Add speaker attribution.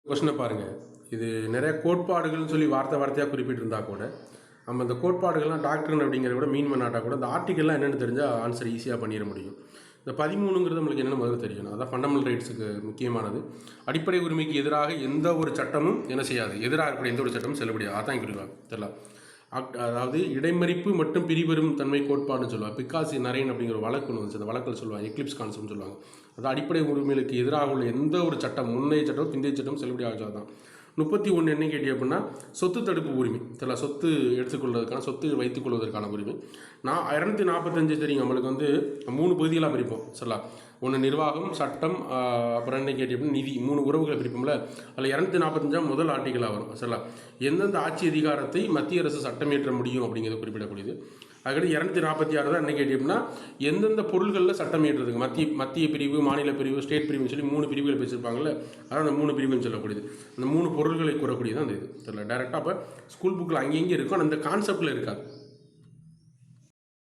Speaker 1: கொஸ்டினை பாருங்கள். இது நிறைய கோட்பாடுகள்னு சொல்லி வார்த்தை வார்த்தையாக குறிப்பிட்டிருந்தா கூட நம்ம இந்த கோட்பாடுகள்லாம் டாக்டர் அப்படிங்கிறத கூட மீன் பண்ணாட்டா கூட இந்த ஆர்டிக்கல்லாம் என்னென்னு தெரிஞ்சால் ஆன்சர் ஈஸியாக பண்ணிட முடியும். இந்த 13ங்கிறது நம்மளுக்கு என்னென்னு முதல்ல தெரியணும். அதான் ஃபண்டமெண்டல் ரைட்ஸுக்கு முக்கியமானது. அடிப்படை உரிமைக்கு எதிராக எந்த ஒரு சட்டமும் என்ன செய்யாது, எதிராக இருக்கக்கூடிய எந்த ஒரு சட்டமும் செல்லுபடியாது. அதான் குறிப்பாக தெரியல. அதாவது இடைமறிப்பு மற்றும் பிரிவரும் தன்மை கோட்பாடுன்னு சொல்லுவாங்க. பிகாசி நரேன் அப்படிங்கிற வழக்கு ஒன்று வந்துச்சு. அந்த வழக்கில் சொல்லுவாங்க எக்லிப்ஸ் கான்செப்ட்னு சொல்லுவாங்க. அது அடிப்படை உரிமைகளுக்கு எதிராக உள்ள எந்த ஒரு சட்டம், முன்னைய சட்டம் பிந்தைய சட்டம் செல்லுபடி ஆகாது தான். 31 என்ன கேட்டி அப்படின்னா சொத்து தடுப்பு உரிமை. தெரியல, சொத்து எடுத்துக்கொள்வதற்கான, சொத்து வைத்துக் கொள்வதற்கான உரிமை. 245 தெரியும். நம்மளுக்கு வந்து 3 பகுதிகளாக பிரிப்போம். சொல்லலாம், ஒன்று நிர்வாகம், சட்டம், அப்புறம் என்ன கேட்டி அப்படின்னா நிதி, 3 உறவுகளை பிரிப்போம்ல. அதில் 245 முதல் ஆர்டிக்கலாக வரும். சொல்லலாம், எந்தெந்த ஆட்சி அதிகாரத்தை மத்திய அரசு சட்டமேற்ற முடியும் அப்படிங்கிறத குறிப்பிடக்கூடியது. அதுக்கடுத்து 246 தான் என்ன கேட்டி அப்படின்னா எந்தெந்த பொருள்களில் சட்டம் ஏற்றுறதுக்கு மத்திய பிரிவு, மாநில பிரிவு, ஸ்டேட் பிரிவுன்னு சொல்லி 3 பிரிவுகளை வச்சுருப்பாங்கல்ல. அதான் அந்த 3 பிரிவுன்னு சொல்லக்கூடியது. அந்த 3 பொருள்களை கூறக்கூடியது அந்த இது தெரியல. டேரெக்டாக அப்போ ஸ்கூல் புக்கில் அங்கேயும் இருக்கும், அந்த கான்செப்டில் இருக்காது.